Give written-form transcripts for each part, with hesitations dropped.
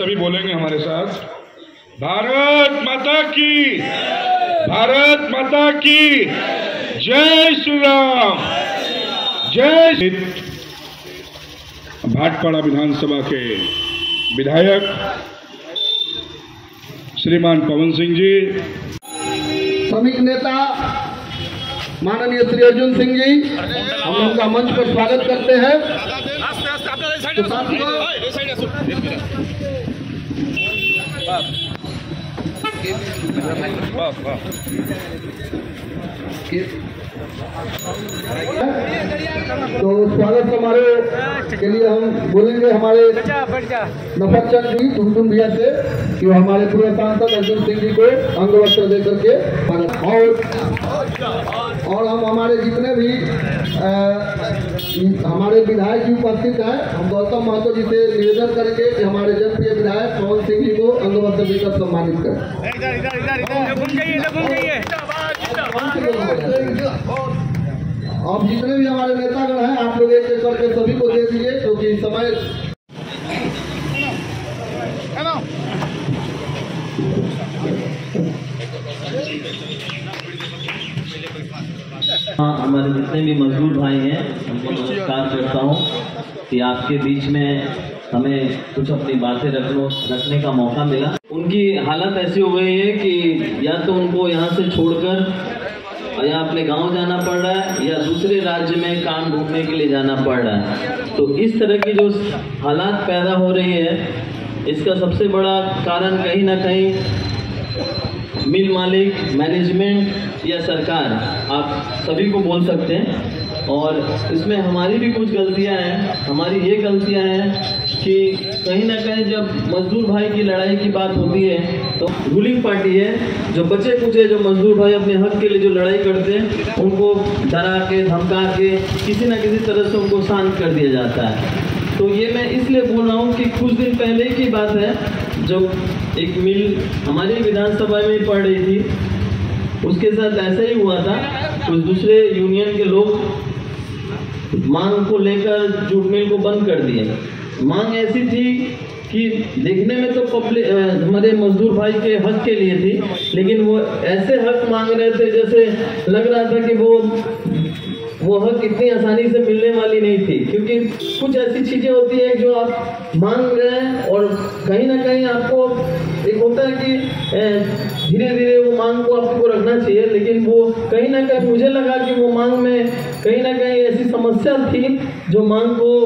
सभी बोलेंगे हमारे साथ। भारत माता की, भारत माता की जय श्री राम, जय। भाटपाड़ा विधानसभा के विधायक श्रीमान पवन सिंह जी, श्रमिक नेता माननीय श्री अर्जुन सिंह जी, हम उनका मंच पर स्वागत करते हैं। तो साथियों, तो स्वागत समारोह के लिए हम बोलेंगे हमारे नफरचंद जी टुनटुन भैया से कि वो हमारे पूर्व सांसद अर्जुन सिंह जी को अंग वस्त्र देकर के और हम हमारे जितने भी हमारे विधायक जी उपस्थित हैं, हम गौतम महतो जी से निवेदन करेंगे कि हमारे जनप्रिय विधायक पवन सिंह जी को अंग वस्त्र देकर सम्मानित करें। अब जितने भी हमारे नेतागण हैं, आप लोग एक एक करके सभी को दे दीजिए, क्योंकि समय हमारे जितने भी मजदूर भाई हैं उनको नमस्कार करता हूँ कि आपके बीच में हमें कुछ अपनी बातें रखने का मौका मिला। उनकी हालत ऐसी हो गई है कि या तो उनको यहाँ से छोड़कर या अपने गांव जाना पड़ रहा है या दूसरे राज्य में काम ढूंढने के लिए जाना पड़ रहा है। तो इस तरह की जो हालात पैदा हो रही है, इसका सबसे बड़ा कारण कहीं ना कहीं मिल मालिक, मैनेजमेंट या सरकार, आप सभी को बोल सकते हैं। और इसमें हमारी भी कुछ गलतियां हैं। हमारी ये गलतियां हैं कि कहीं ना कहीं जब मजदूर भाई की लड़ाई की बात होती है तो रूलिंग पार्टी है, जो बचे कुचे जो मजदूर भाई अपने हक के लिए जो लड़ाई करते हैं उनको डरा के धमका के किसी न किसी तरह से उनको शांत कर दिया जाता है। तो ये मैं इसलिए बोल रहा हूँ कि कुछ दिन पहले की बात है, जब एक मिल हमारी विधानसभा में पड़ रही थी, उसके साथ ऐसा ही हुआ था। कुछ दूसरे यूनियन के लोग मांग को लेकर जूट मिल को बंद कर दिए। मांग ऐसी थी कि देखने में तो पब्लिक हमारे मजदूर भाई के हक के लिए थी, लेकिन वो ऐसे हक मांग रहे थे जैसे लग रहा था कि वो हक इतनी आसानी से मिलने वाली नहीं थी। क्योंकि कुछ ऐसी चीज़ें होती है जो आप मांग रहे हैं और कहीं ना कहीं आपको एक होता है कि धीरे धीरे वो मांग को आपको रखना चाहिए, लेकिन वो कहीं ना कहीं मुझे लगा कि वो मांग में कहीं ना कहीं ऐसी समस्या थी जो मांग को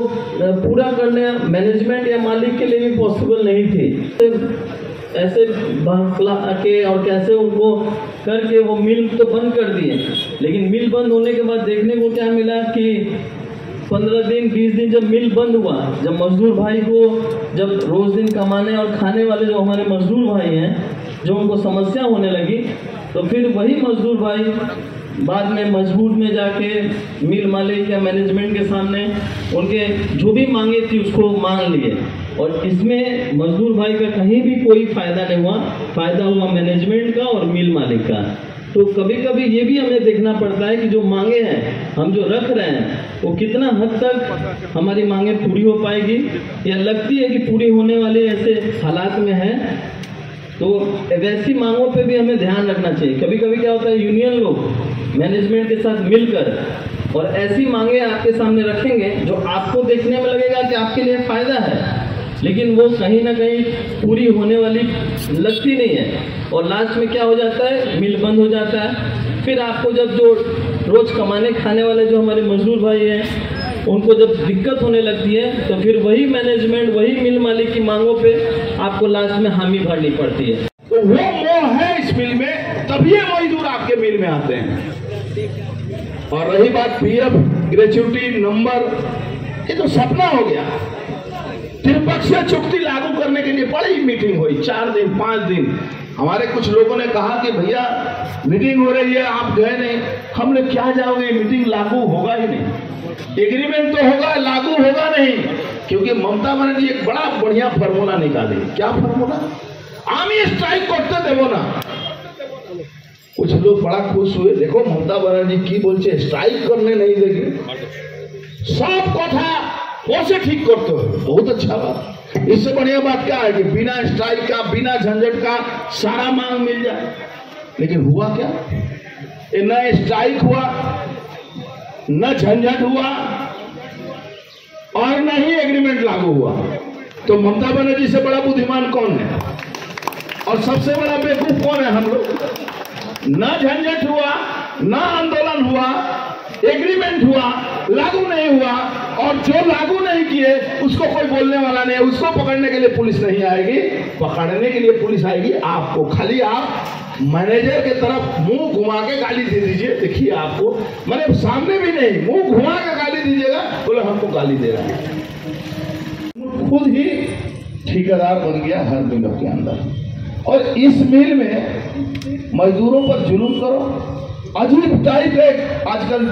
पूरा करने मैनेजमेंट या मालिक के लिए भी पॉसिबल नहीं थी। ऐसे बहला के और कैसे उनको करके वो मिल तो बंद कर दिए, लेकिन मिल बंद होने के बाद देखने को क्या मिला कि 15 दिन 20 दिन जब मिल बंद हुआ, जब मजदूर भाई को जब रोज दिन कमाने और खाने वाले जो हमारे मजदूर भाई हैं, जो उनको समस्या होने लगी, तो फिर वही मजदूर भाई बाद में मजबूर में जाके मिल मालिक या मैनेजमेंट के सामने उनके जो भी मांगे थी उसको मांग लिए। और इसमें मजदूर भाई का कहीं भी कोई फायदा नहीं हुआ, फायदा हुआ मैनेजमेंट का और मिल मालिक का। तो कभी कभी ये भी हमें देखना पड़ता है कि जो मांगे हैं हम जो रख रहे हैं वो कितना हद तक हमारी मांगे पूरी हो पाएगी, या लगती है कि पूरी होने वाले ऐसे हालात में है। तो वैसी मांगों पे भी हमें ध्यान रखना चाहिए। कभी कभी क्या होता है, यूनियन लोग मैनेजमेंट के साथ मिलकर और ऐसी मांगे आपके सामने रखेंगे जो आपको देखने में लगेगा कि आपके लिए फायदा है, लेकिन वो कहीं ना कहीं पूरी होने वाली लगती नहीं है। और लास्ट में क्या हो जाता है, मिल बंद हो जाता है। फिर आपको जब जो रोज कमाने खाने वाले जो हमारे मजदूर भाई हैं उनको जब दिक्कत होने लगती है, तो फिर वही मैनेजमेंट वही मिल मालिक की मांगों पे आपको लास्ट में हामी भरनी पड़ती है। तो वो मोह है इस मिल में, तभी ये मजदूर आपके मिल में आते हैं। और रही बात पीएफ ग्रेच्युटी नंबर, ये तो सपना हो गया। त्रिपक्षीय चुक्ति लागू करने के लिए बड़ी मीटिंग हुई, 4 दिन 5 दिन। हमारे कुछ लोगों ने कहा कि भैया मीटिंग हो रही है, आप गए नहीं। हमने क्या जाओगे, मीटिंग लागू होगा ही नहीं। एग्रीमेंट तो होगा, लागू होगा नहीं, क्योंकि ममता बनर्जी एक बड़ा बढ़िया फॉर्मूला निकाली। क्या फॉर्मूला? आमी स्ट्राइक करते देवो ना। कुछ लोग बड़ा खुश हुए, देखो ममता बनर्जी की बोलছে स्ट्राइक करने नहीं देगी, सब कथा ओसे ठीक करते हो, बहुत अच्छा बात। इससे बढ़िया बात क्या है कि बिना स्ट्राइक का, बिना झंझट का सारा मांग मिल जाए। लेकिन हुआ क्या? न स्ट्राइक हुआ, न झंझट हुआ और न ही एग्रीमेंट लागू हुआ। तो ममता बनर्जी से बड़ा बुद्धिमान कौन है और सबसे बड़ा बेवकूफ कौन है? हम लोग। न झंझट हुआ, न आंदोलन हुआ, एग्रीमेंट हुआ, लागू नहीं हुआ, और जो लागू नहीं किए उसको कोई बोलने वाला नहीं है। उसको पकड़ने के लिए पुलिस नहीं आएगी, पकड़ने के लिए पुलिस आएगी आपको। खाली आप मैनेजर के तरफ मुंह घुमा के गाली दे दीजिए, देखिए आपको, मैंने सामने भी नहीं, मुंह घुमा के गाली दीजिएगा, बोले हमको गाली दे रहा है। खुद ही ठेकेदार बन गया हर मिलों के अंदर, और इस मिल में मजदूरों पर जुल्म करो। अजीब टाइप है आजकल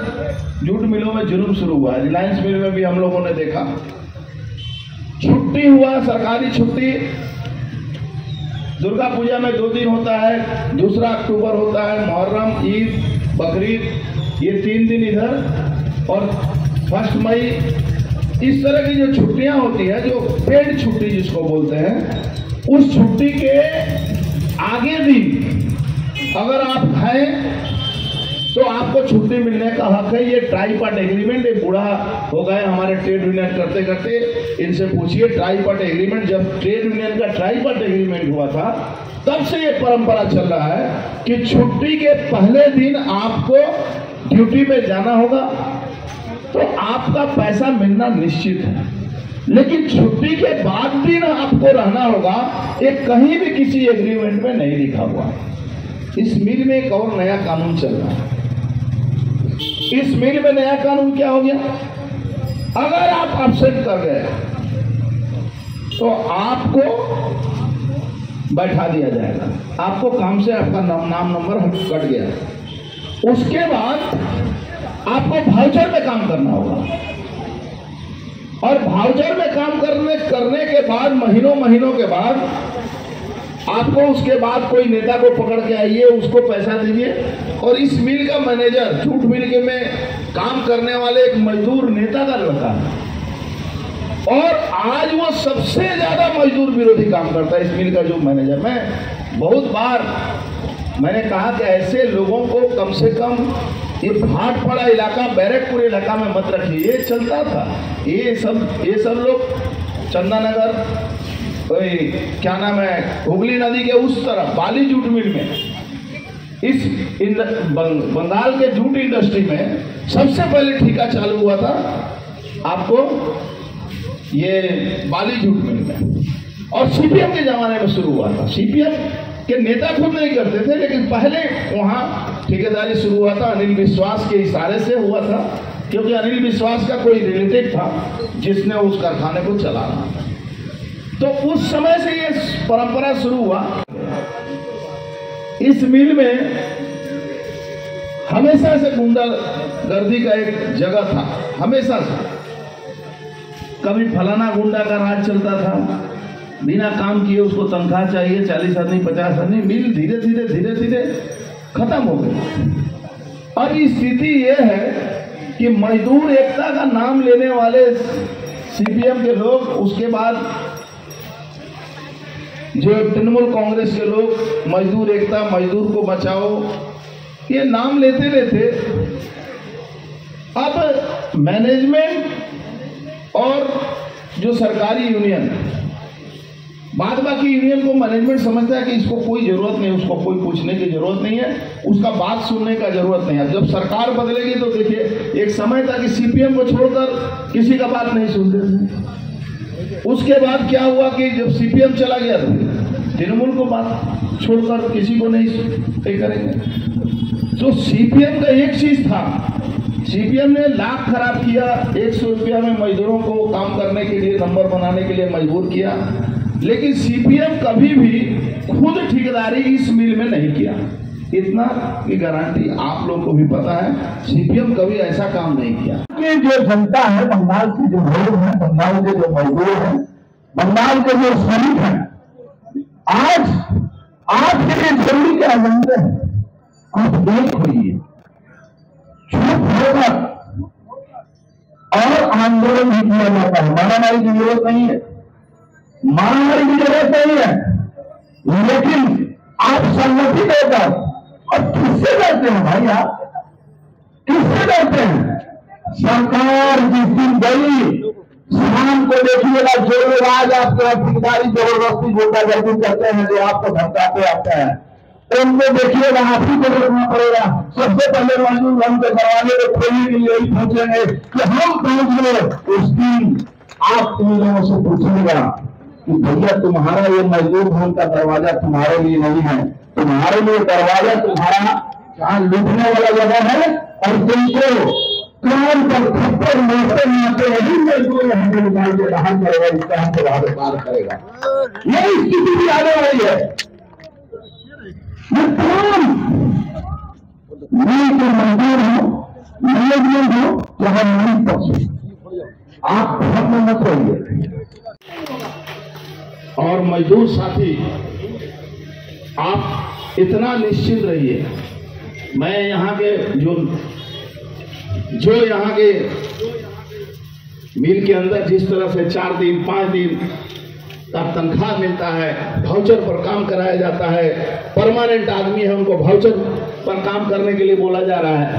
जूट मिलों में जुल्म शुरू हुआ है। रिलायंस मिल में भी हम लोगों ने देखा, छुट्टी हुआ, सरकारी छुट्टी। दुर्गा पूजा में 2 दिन होता है, 2 अक्टूबर होता है, मुहर्रम, ईद, बकरीद, ये 3 दिन इधर, और 1 मई। इस तरह की जो छुट्टियां होती है, जो पेड छुट्टी जिसको बोलते हैं, उस छुट्टी के आगे दिन अगर आप हैं तो आपको छुट्टी मिलने का हक है। ये ट्राईपार्ट एग्रीमेंट, एक बूढ़ा हो गए हमारे ट्रेड यूनियन करते करते, इनसे पूछिए ट्राईपार्ट एग्रीमेंट, जब ट्रेड यूनियन का ट्राईपार्ट एग्रीमेंट हुआ था तब से ये परंपरा चल रहा है कि छुट्टी के पहले दिन आपको ड्यूटी पे जाना होगा, तो आपका पैसा मिलना निश्चित है। लेकिन छुट्टी के बाद दिन आपको रहना होगा, ये कहीं भी किसी एग्रीमेंट में नहीं लिखा हुआ। इस मिल में एक और नया कानून चल रहा है। इस मिल में नया कानून क्या हो गया? अगर आप अपसेट कर गए तो आपको बैठा दिया जाएगा, आपको काम से आपका नाम नंबर कट गया। उसके बाद आपको वाउचर में काम करना होगा, और वाउचर में काम करने के बाद महीनों के बाद आपको उसके बाद कोई नेता को पकड़ के आइए, उसको पैसा दीजिए। और इस मिल का मैनेजर, जूट मिल के में काम करने वाले एक मजदूर नेता का लड़का है, और आज वो सबसे ज्यादा मजदूर विरोधी काम करता है इस मिल का जो मैनेजर। मैं बहुत बार मैंने कहा कि ऐसे लोगों को कम से कम ये भाटपाड़ा इलाका, बैरकपुर इलाका में मत रखिए। ये चलता था, ये सब लोग चंदानगर, क्या नाम है, हुगली नदी के उस तरफ बाली जूट मिल में, इस बंगाल के जूट इंडस्ट्री में सबसे पहले ठेका चालू हुआ था आपको ये बाली जूट मिल में, और सीपीएम के जमाने में शुरू हुआ था। सीपीएम के नेता खुद नहीं करते थे, लेकिन पहले वहां ठेकेदारी शुरू हुआ था, अनिल विश्वास के इशारे से हुआ था, क्योंकि अनिल विश्वास का कोई रिलेटिव था जिसने उस कारखाने को चलाना था। तो उस समय से ये परंपरा शुरू हुआ। इस मिल में हमेशा से गुंडागर्दी का एक जगह था, हमेशा से। कभी फलाना गुंडा का राज चलता था, बिना काम किए उसको तनख्वाह चाहिए 40 आदमी 50 आदमी। मिल धीरे धीरे खत्म हो गई। और स्थिति यह है कि मजदूर एकता का नाम लेने वाले सीपीएम के लोग, उसके बाद जो तृणमूल कांग्रेस के लोग मजदूर एकता, मजदूर को बचाओ, ये नाम लेते लेते अब मैनेजमेंट और जो सरकारी यूनियन, बाद बाकी यूनियन को मैनेजमेंट समझता है कि इसको कोई जरूरत नहीं, उसको कोई पूछने की जरूरत नहीं है, उसका बात सुनने का जरूरत नहीं है। जब सरकार बदलेगी तो देखिए, एक समय था कि सीपीएम को छोड़कर किसी का बात नहीं सुनते थे। उसके बाद क्या हुआ कि जब सीपीएम चला गया तो तृणमूल को बात छोड़कर किसी को नहीं करेंगे। तो सीपीएम का एक चीज था, सीपीएम ने लाख खराब किया, 100 रुपया में मजदूरों को काम करने के लिए, नंबर बनाने के लिए मजबूर किया। लेकिन सीपीएम कभी भी खुद ठेकेदारी इस मिल में नहीं किया, इतना की गारंटी आप लोग को भी पता है। सीपीएम कभी ऐसा काम नहीं किया। ये जो जनता है, बंगाल की जो लोग हैं, बंगाल के जो मजदूर हैं, बंगाल के जो श्रमिक हैं, आज के लिए जरूरी क्या जानते हैं? आप देख होइए, चुप होकर और आंदोलन भी किया जाता है, मारामारी की जरूरत नहीं है। मारामारी की जरूरत नहीं है, लेकिन आप संगठित होकर, और किससे डरते हैं भाई, आप किससे डरते हैं? सरकार जिस दिन गई, शाम को देखिएगा जो लोग आज आपके ठेकेदारी जबरदस्ती गुंडागर्दी करते हैं, जो आपको धमकाते आते हैं, उनको देखिएगा आप ही को रोकना पड़ेगा। सबसे पहले मजदूर हम के दरवाजे को खोलने के लिए यही पहुंचेंगे कि हम पहुंच गए। उस दिन आप इन लोगों से पूछिएगा कि भैया तुम्हारा ये मजदूर भवन का दरवाजा तुम्हारे लिए नहीं है, तुम्हारे लिए दरवाजा तुम्हारा जहाँ लूटने वाला जगह है, और तुमको काम पर थप्पड़ मारते यही मजदूर हमको निकाल के बाहर करेगा, इसका हमको बाहर पार करेगा। यही स्थिति भी आने वाली है। ये तमाम मिल के मजदूर हो, मैनेजमेंट हो, चाहे नहीं पक्ष, आप धर्म में मत रहिए। और मजदूर साथी, आप इतना निश्चिंत रहिए। मैं यहाँ के जो यहाँ के मिल के अंदर जिस तरह से 4 दिन 5 दिन का तनख्वाह मिलता है, वाउचर पर काम कराया जाता है, परमानेंट आदमी है, उनको वाउचर पर काम करने के लिए बोला जा रहा है।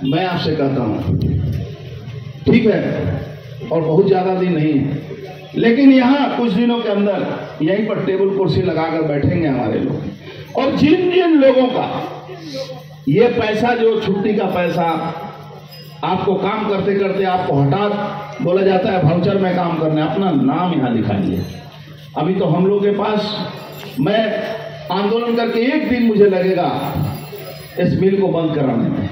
मैं आपसे कहता हूँ ठीक है, और बहुत ज्यादा दिन नहीं है, लेकिन यहाँ कुछ दिनों के अंदर यहीं पर टेबल कुर्सी लगाकर बैठेंगे हमारे लोग, और जिन जिन लोगों का ये पैसा, जो छुट्टी का पैसा, आपको काम करते करते आपको हटा बोला जाता है वाउचर में काम करने, अपना नाम यहाँ लिखाइए। अभी तो हम लोग के पास, मैं आंदोलन करके 1 दिन मुझे लगेगा इस मिल को बंद कराने में,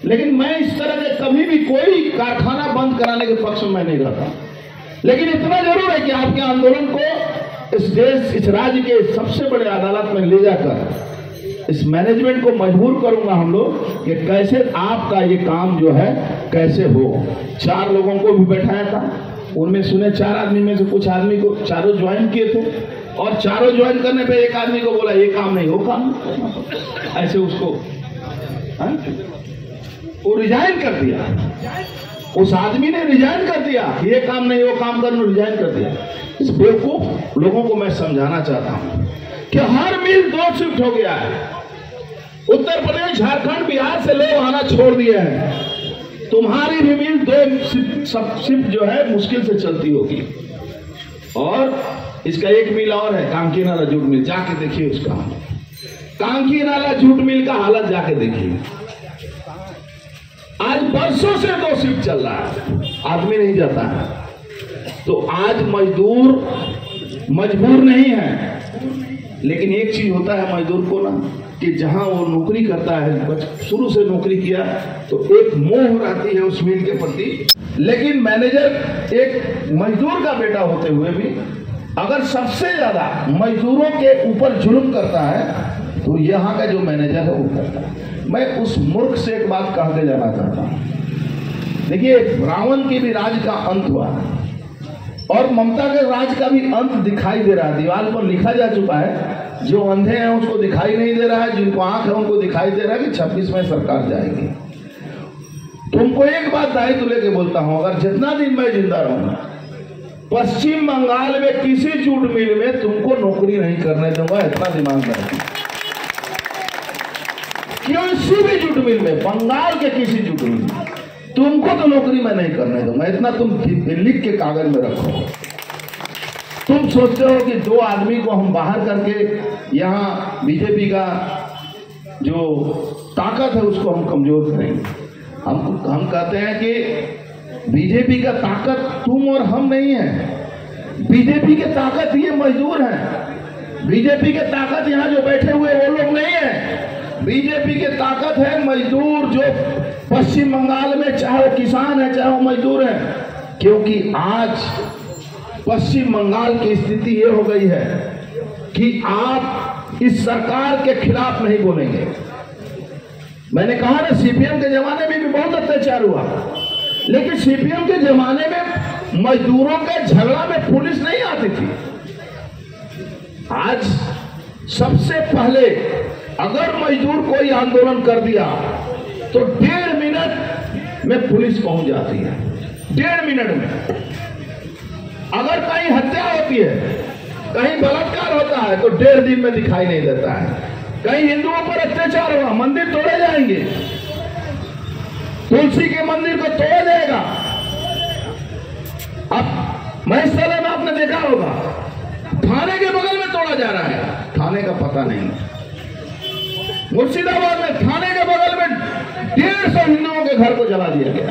लेकिन मैं इस तरह के कभी भी कोई कारखाना बंद कराने के पक्ष में मैं नहीं रहता। लेकिन इतना जरूर है कि आपके आंदोलन को इस देश, इस राज्य के सबसे बड़े अदालत में ले जाकर इस मैनेजमेंट को मजबूर करूंगा हम लोग कि कैसे आपका ये काम जो है कैसे हो। 4 लोगों को भी बैठाया था, उनमें सुने 4 आदमी में से कुछ आदमी को चारों ज्वाइन किए थे, और चारों ज्वाइन करने पे एक आदमी को बोला ये काम नहीं, वो काम ऐसे उसको वो रिजाइन कर दिया। उस आदमी ने रिजाइन कर दिया, ये काम नहीं वो काम करना, रिजाइन कर दिया। इस बेवकूफ लोगों को मैं समझाना चाहता हूं कि हर मिल 2 शिफ्ट हो गया है। उत्तर प्रदेश, झारखंड, बिहार से लोग आना छोड़ दिए हैं। तुम्हारी भी मिल 2 शिफ्ट जो है मुश्किल से चलती होगी। और इसका एक मिल और है, कांकी नाला जूट मिल, जाके देखिए उसका कांकी नाला जूट मिल का हालत जाके देखिए। आज बरसों से 2 शिफ्ट चल रहा है, आदमी नहीं जाता है। तो आज मजदूर मजबूर नहीं है, लेकिन एक चीज होता है मजदूर को ना, कि जहां वो नौकरी करता है, शुरू से नौकरी किया, तो एक मोह रहती है उस मिल के प्रति। लेकिन मैनेजर एक मजदूर का बेटा होते हुए भी अगर सबसे ज्यादा मजदूरों के ऊपर जुल्म करता है, तो यहाँ का जो मैनेजर है वो करता है। मैं उस मूर्ख से एक बात कह के जाना चाहता हूँ। देखिए, रावण के भी राज का अंत हुआ, और ममता के राज का भी अंत दिखाई दे रहा है। दीवार पर लिखा जा चुका है, जो अंधे हैं उसको दिखाई नहीं दे रहा है, जिनको आंख है उनको दिखाई दे रहा है कि 26 में सरकार जाएगी। तुमको एक बात दायित्व लेके बोलता हूं, अगर जितना दिन मैं जिंदा रहूंगा, पश्चिम बंगाल में किसी जूट मिल में तुमको नौकरी नहीं करने दूंगा, इतना दिमाग में रखना। किसी भी जूट मिल में, बंगाल के किसी जूट मिल में तुमको तो नौकरी मैं नहीं करने दूंगा, इतना तुम लिख के कागज में रखो। तुम सोचते हो कि 2 आदमी को हम बाहर करके यहाँ बीजेपी का जो ताकत है उसको हम कमजोर करेंगे। हम कहते हैं कि बीजेपी का ताकत तुम और हम नहीं है। बीजेपी की ताकत ये मजदूर है। बीजेपी की ताकत यहाँ जो बैठे हुए वो लोग नहीं है। बीजेपी की ताकत है मजदूर, जो पश्चिम बंगाल में चाहे वो किसान है चाहे वो मजदूर है। क्योंकि आज पश्चिम बंगाल की स्थिति ये हो गई है कि आप इस सरकार के खिलाफ नहीं बोलेंगे। मैंने कहा ना, सीपीएम के जमाने में भी बहुत अत्याचार हुआ, लेकिन सीपीएम के जमाने में मजदूरों के झगड़ा में पुलिस नहीं आती थी। आज सबसे पहले अगर मजदूर कोई आंदोलन कर दिया तो 1.5 मिनट में पुलिस पहुंच जाती है। 1.5 मिनट में। अगर कहीं हत्या होती है, कहीं बलात्कार होता है तो 1.5 दिन में दिखाई नहीं देता है। कहीं हिंदुओं पर अत्याचार हुआ, मंदिर तोड़े जाएंगे, तुलसी के मंदिर को तोड़ा जाएगा। अब महेशतला में आपने देखा होगा, थाने के बगल में तोड़ा जा रहा है, थाने का पता नहीं। मुर्शिदाबाद में थाने के बगल में 150 हिंदुओं के घर को जला दिया गया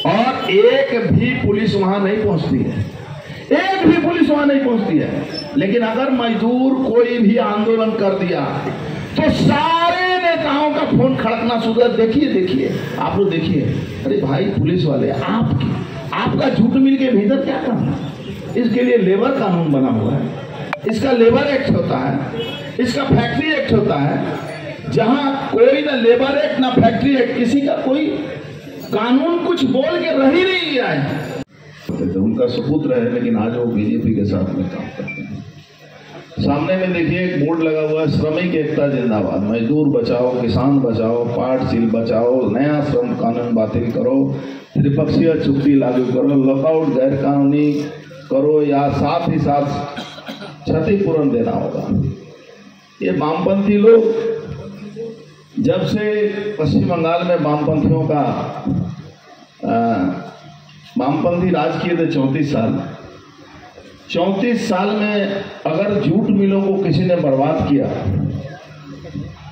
और एक भी पुलिस वहां नहीं पहुंचती है, एक भी पुलिस वहां नहीं पहुंचती है। लेकिन अगर मजदूर कोई भी आंदोलन कर दिया तो सारे नेताओं का फोन खड़कना शुरू कर। देखिए आप लोग देखिए, अरे भाई पुलिस वाले, आपका झूठ मिल के भीतर क्या काम है? इसके लिए लेबर कानून बना हुआ है, इसका लेबर एक्ट होता है, इसका फैक्ट्री एक्ट होता है। जहां कोई ना लेबर एक्ट ना फैक्ट्री एक्ट, किसी का कोई कानून कुछ बोल के रह ही नहीं गया है। उनका सुपुत्र है, लेकिन आज वो बीजेपी के साथ में काम करते हैं। सामने में देखिए एक बोर्ड लगा हुआ है, श्रमिक एकता जिंदाबाद, मजदूर बचाओ, किसान बचाओ, पाटशील बचाओ, नया श्रम कानून बातिल करो, त्रिपक्षीय चुक्ति लागू करो, लॉकआउट गैर कानूनी करो या साथ ही साथ क्षतिपूर्ति देना होगा। ये वामपंथी लोग जब से पश्चिम बंगाल में वामपंथियों का वामपंथी राज किए थे 34 साल, 34 साल में अगर जूट मिलों को किसी ने बर्बाद किया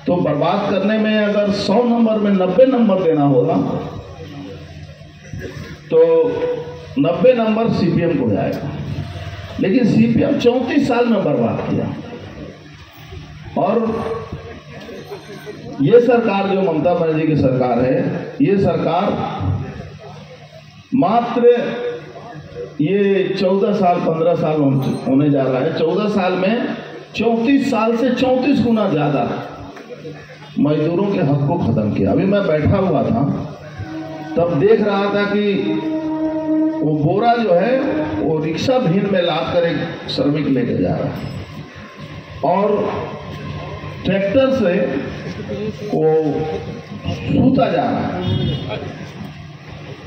तो बर्बाद करने में अगर 100 नंबर में 90 नंबर देना होगा तो 90 नंबर सीपीएम को जाएगा। लेकिन सीपीएम 34 साल में बर्बाद किया। और ये सरकार जो ममता बनर्जी की सरकार है, ये सरकार मात्र ये 14 साल 15 साल होने जा रहा है, 14 साल में 34 साल से 34 गुना ज्यादा मजदूरों के हक को खत्म किया। अभी मैं बैठा हुआ था तब देख रहा था कि वो बोरा जो है वो रिक्शा भीड़ में लाद कर एक श्रमिक लेके जा रहा है और ट्रैक्टर से वो सूता जा रहा है।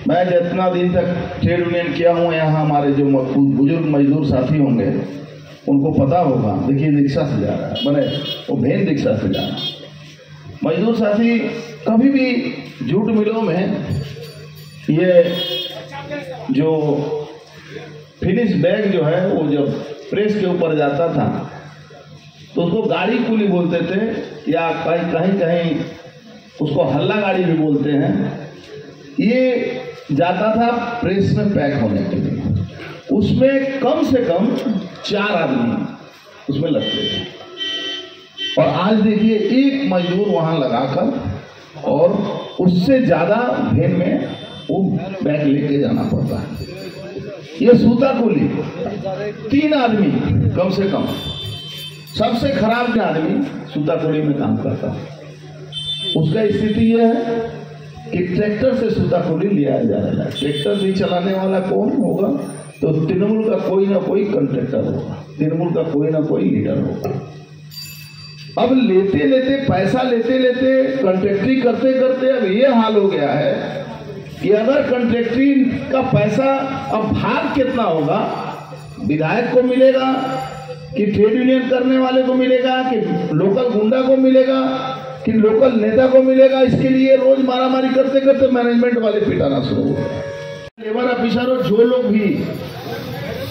मैं जितना दिन तक ट्रेड यूनियन किया हूँ, यहाँ हमारे जो बुजुर्ग मजदूर साथी होंगे उनको पता होगा। देखिए रिक्शा से जा रहा है, मैंने वो भेन रिक्शा से जा रहा है। मजदूर साथी कभी भी जूट मिलों में ये जो फिनिश बैग जो है वो जब प्रेस के ऊपर जाता था तो उसको गाड़ी कुली बोलते थे या कहीं उसको हल्ला गाड़ी भी बोलते हैं। ये जाता था प्रेस में पैक होने के लिए, उसमें कम से कम 4 आदमी उसमें लगते थे। और आज देखिए एक मजदूर वहां लगाकर और उससे ज्यादा भेन में वो बैग लेके जाना पड़ता है। ये सूता कुली 3 आदमी कम से कम, सबसे खराब के आदमी सूता कुली में काम करता है। उसका स्थिति यह है कि ट्रैक्टर से सूता कुली लिया जा रहा है। ट्रैक्टर भी चलाने वाला कौन होगा? तो तृणमूल का कोई ना कोई कंट्रैक्टर होगा, तृणमूल का कोई ना कोई लीडर होगा। अब लेते लेते पैसा लेते लेते कंट्रैक्टरी करते करते अब ये हाल हो गया है कि अगर कंट्रैक्टरी का पैसा अब भाग कितना होगा, विधायक को मिलेगा कि ट्रेड यूनियन करने वाले को मिलेगा कि लोकल गुंडा को मिलेगा कि लोकल नेता को मिलेगा, इसके लिए रोज मारामारी करते करते मैनेजमेंट वाले पिटाना शुरू हो गए। लेबर ऑफिसर जो लोग भी,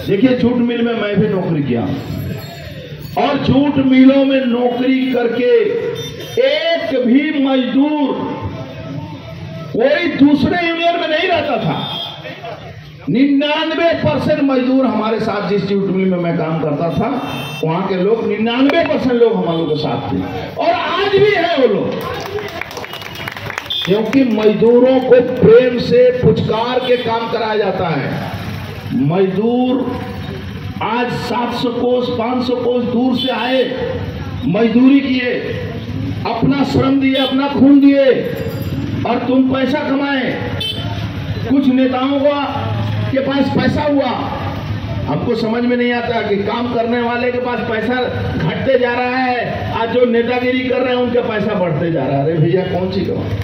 देखिए जूट मिल में मैं भी नौकरी किया और जूट मिलों में नौकरी करके एक भी मजदूर कोई दूसरे यूनियन में नहीं रहता था। 99% मजदूर हमारे साथ, जिस जूट मिल में मैं काम करता था वहां के लोग 99% लोग हमारे के साथ थे और आज भी है वो लोग, क्योंकि मजदूरों को प्रेम से पुचकार के काम कराया जाता है। मजदूर आज 700 कोस 500 कोस दूर से आए, मजदूरी किए, अपना श्रम दिए, अपना खून दिए और तुम पैसा कमाए। कुछ नेताओं के पास पैसा हुआ, हमको समझ में नहीं आता कि काम करने वाले के पास पैसा घटते जा रहा है, आज जो नेतागिरी कर रहे हैं उनके पैसा बढ़ते जा रहा है। अरे भैया कौन सी कमाई,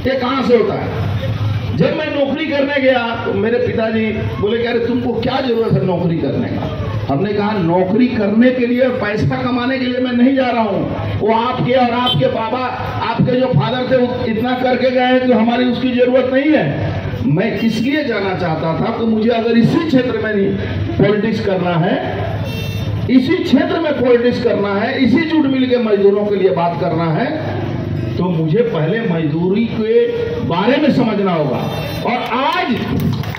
ये कहां से होता है? जब मैं नौकरी करने गया तो मेरे पिताजी बोले कि अरे तुमको क्या जरूरत है नौकरी करने का। हमने कहा नौकरी करने के लिए, पैसा कमाने के लिए मैं नहीं जा रहा हूँ। वो आपके और आपके बाबा, आपके जो फादर थे वो इतना करके गए हैं कि हमारी उसकी जरूरत नहीं है। मैं किस लिए जाना चाहता था कि मुझे अगर इसी क्षेत्र में पॉलिटिक्स करना है, इसी क्षेत्र में पॉलिटिक्स करना है, इसी जूट मिल के मजदूरों के लिए बात करना है, तो मुझे पहले मजदूरी के बारे में समझना होगा। और आज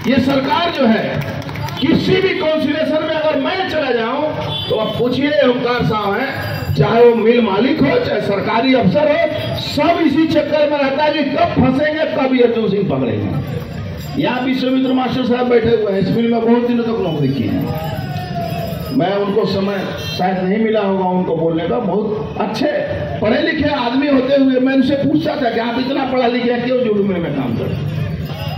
ये सरकार जो है, किसी भी कॉन्सिलेशन में अगर मैं चला जाऊं तो अब पूछिए ओमकार साहब है, चाहे वो मिल मालिक हो चाहे सरकारी अफसर हो, सब इसी चक्कर में रहता है कि कब फंसेंगे, कब अर्जुन सिंह पकड़ेंगे। यहाँ विश्वामित्र मास्टर साहब बैठे हुए हैं, इस मिल में बहुत दिनों तक नौकरी की है। मैं उनको समय शायद नहीं मिला होगा उनको बोलने का, बहुत अच्छे पढ़े लिखे आदमी होते हुए मैं उनसे पूछता था कि आप इतना पढ़ा लिखा क्यों जूट मिल में काम करते?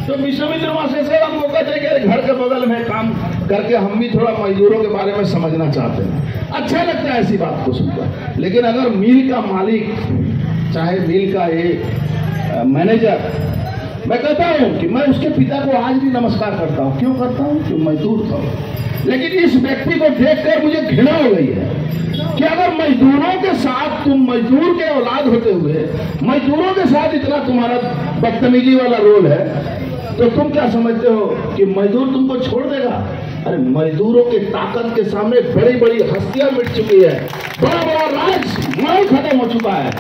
तो विश्वामित्र मास्टर साहब हमको कहते हैं कि घर के बगल में काम करके हम भी थोड़ा मजदूरों के बारे में समझना चाहते हैं। अच्छा लगता है ऐसी बात को सुनकर। लेकिन अगर मिल का मालिक, चाहे मिल का एक मैनेजर, मैं कहता हूं कि मैं उसके पिता को आज भी नमस्कार करता हूं। क्यों करता हूं? कि मजदूर था। लेकिन इस व्यक्ति को देखकर मुझे घृणा हो गई है कि अगर मजदूरों के साथ, तुम मजदूर के औलाद होते हुए मजदूरों के साथ इतना तुम्हारा बदतमीजी वाला रोल है, तो तुम क्या समझते हो कि मजदूर तुमको छोड़ देगा? अरे मजदूरों की ताकत के सामने बड़ी बड़ी हस्तियां मिट चुकी है, बड़ा बड़ा राज माल खत्म हो चुका है,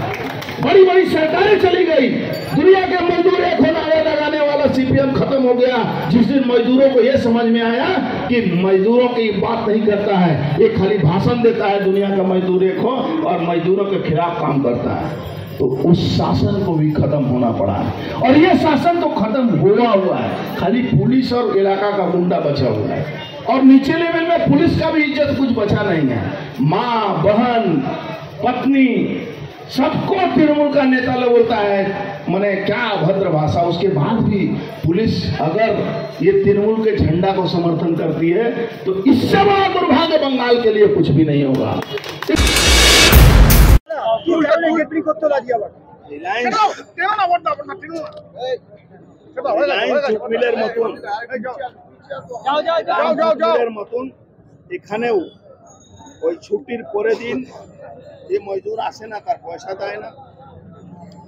बड़ी बड़ी सरकारें चली गई, दुनिया के मजदूर एक होना लगाने वाला सीपीएम खत्म हो गया। जिस दिन मजदूरों को यह समझ में आया कि मजदूरों की बात नहीं करता है, ये खाली भाषण देता है, दुनिया का मजदूर एक हो और मजदूरों के खिलाफ काम करता है, तो उस शासन को भी खत्म होना पड़ा है। और ये शासन तो खत्म हुआ है, खाली पुलिस और इलाका का गुंडा बचा हुआ है, और नीचे लेवल में पुलिस का भी इज्जत कुछ बचा नहीं है। माँ, बहन, पत्नी, सबको तृणमूल का नेता लोग बोलता है, मैंने क्या अभद्र भाषा। उसके बाद भी पुलिस अगर ये तृणमूल के झंडा को समर्थन करती है तो इससे बड़ा दुर्भाग्य बंगाल के लिए कुछ भी नहीं होगा। এখানেও ওই ছুটির পরের দিন যে মজদুর আসে না তার পয়সা দেয় না,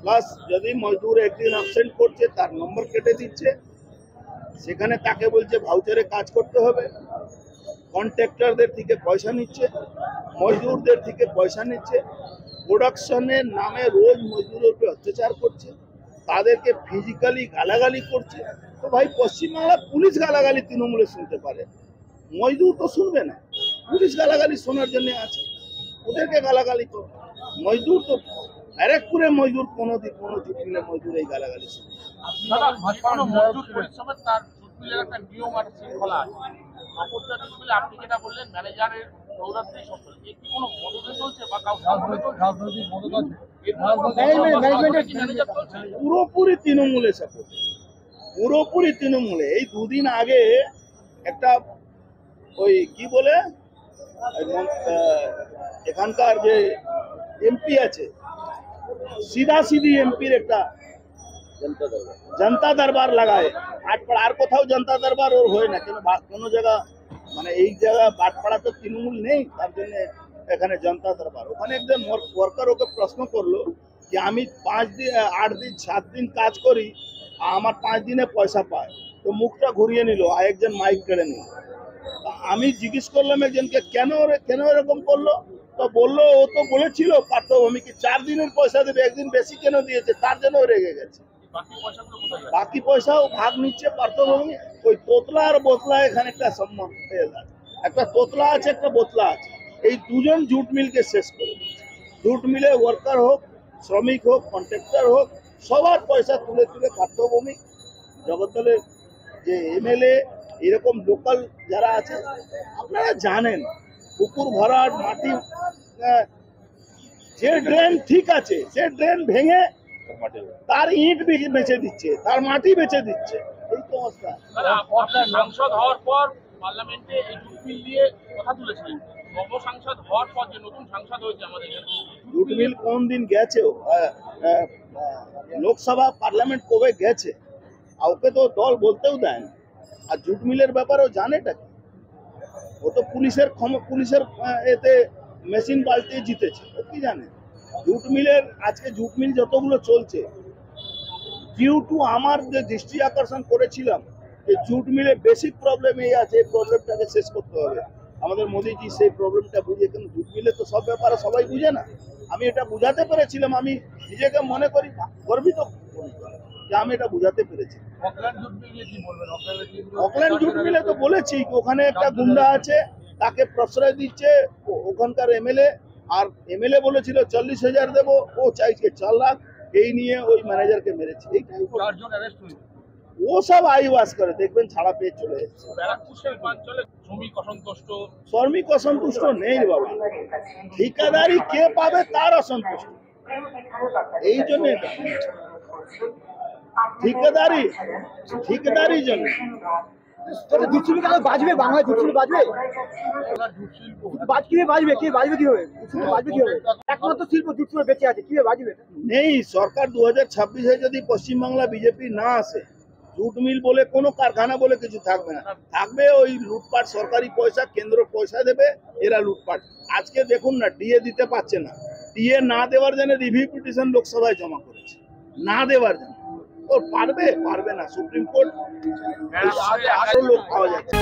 প্লাস যদি মজদুর একদিন অ্যাবসেন্ট করছে তার নম্বর কেটে দিচ্ছে, সেখানে তাকে বলছে ভাউচারে কাজ করতে হবে, কন্ট্রাক্টরদের থেকে পয়সা নিচ্ছে, মজদুরদের থেকে পয়সা নিচ্ছে, প্রোডাকশনের নামে রোজ মজদুরের উপরে অত্যাচার করছে, তাদেরকে ফিজিক্যালি গালাগালি করছে। তো ভাই পশ্চিমবাংলা পুলিশ গালাগালি তৃণমূলে শুনতে পারে, মজদুর তো শুনবে না। পুলিশ গালাগালি শোনার জন্য আছে, ওদেরকে গালাগালি করো। মজদুর তো ব্যারাকপুরে মজদুর কোনোদিন কোনো জুট মিলে মজদুর এই গালাগালি শুনবে। আপনি যেটা বললেন ম্যানেজারের পুরোপুরি তৃণমূলে সাপোর্ট, পুরোপুরি তৃণমূলে। এই দুদিন আগে একটা ওই কি বলে এখানকার যে এমপি আছে, सीधा सीधी एमपी একটা जनता दरबार লাগায় আটপাড়া, আর কোথাও जनता दरबार ওর হয় না কেন, কোনো জায়গা মানে এই জায়গা বাটপাড়া তো তৃণমূল নেই, তার জন্য এখানে जनता दरबार। ওখানে একজন ওয়ার্কার ওকে প্রশ্ন করলো যে আমি 5 দিন 8 দিন 7 দিন কাজ করি, আমার 5 দিনে পয়সা পায়, তো মুখটা ঘুরিয়ে নিল, আর একজন মাইক কেড়ে নিল। আমি জিজ্ঞেস করলাম একজনকে কেন এরকম করলো, তো বললো ও তো বলেছিল পার্থভূমিকে 4 দিনের পয়সা দেবে, একদিন বেশি কেন দিয়েছে, তার জন্য রেগে গেছে। বাকি পয়সাও ভাগ নিচ্ছে পার্থভূমি। ওই তোতলা আর বোতলা এখানে একটা সম্মান পেয়ে যায়, একটা তোতলা আছে একটা বোতলা আছে, এই দুজন জুট মিলকে শেষ করে দিচ্ছে। জুট মিলে ওয়ার্কার হোক, শ্রমিক হোক, কন্ট্রাক্টর হোক, সবার পয়সা তুলে তুলে পার্থভূমি, জগদ্দলের যে এমএলএ, এরকম লোকাল যারা আছে আপনারা জানেন, পুকুর ভরাট, মাটি, যে ড্রেন ঠিক আছে সে ড্রেন ভেঙে তার ইট বেচে দিচ্ছে, তার মাটি বেচে দিচ্ছে, এই তো অবস্থা। সাংসদ হওয়ার পর পার্লামেন্টে এই জুট মিল নিয়ে কথা তুলেছিলেন, সাংসদ হওয়ার পর যে নতুন সাংসদ হয়েছে আমাদের জুট মিল কোন দিন গেছে, লোকসভা পার্লামেন্ট কবে গেছে, ওকে তো দল বলতেও দেয় না। আর জুট মিলের ব্যাপারেও জানেটা কি, ও তো পুলিশের এতে মেশিন পাল্টে জিতেছে, ও কি জানে। জুট মিলের আজকে জুট মিল যতগুলো চলছে, ডিউ টু আমার যে দৃষ্টি আকর্ষণ করেছিলাম যে জুট মিলে বেসিক প্রবলেম এই আছে, এই প্রবলেমটাকে শেষ করতে হবে। আমাদের মোদিজি সেই প্রবলেমটা বুঝে, কিন্তু জুট মিলে তো সব ব্যাপারে সবাই বুঝে না। আমি এটা বুঝাতে পেরেছিলাম, আমি নিজেকে মনে করি গর্বিত যে আমি এটা বুঝাতে পেরেছি। অকল্যান্ড জুট মিলে তো বলেছি ওখানে একটা গুন্ডা আছে, তাকে প্রশ্রয় দিচ্ছে ওখানকার এমএলএ, আর এমএলএ বলেছিল 40,000 দেবো, ও চাইছে 4 লাখ, এই নিয়ে ওই ম্যানেজারকে মেরেছে। এইটাই ও সব আইওয়াস করে, দেখবেন ছাড়া পেয়ে চলে এসেছে। শ্রমিক অসন্তুষ্ট নেই বাবা, ঠিকাদারি কে পাবে তার অসন্তুষ্ট, এই জন্য ঠিকাদারি জন্য বাজবে বাংলায় জুট শিল্প বাজবে, কিভাবে একমাত্র শিল্প জুট শিল্প বেঁচে আছে, কিভাবে বাজবে? নেই। সরকার 2026-এ যদি পশ্চিমবাংলা বিজেপি না আসে, জুট মিল বলে কোনো কারখানা বলে কিছু থাকবে না, থাকবে ওই লুটপাট, সরকারি পয়সা, কেন্দ্র পয়সা দেবে, এরা লুটপাট। আজকে দেখুন না, ডিএ দিতে পারছে না, ডিএ না দেওয়ার জন্য রিভিউ পিটিশন লোকসভায় জমা করেছে, না দেওয়ার জন্য। ও পারবে না, সুপ্রিম কোর্ট আরো লোক পাওয়া যাচ্ছে।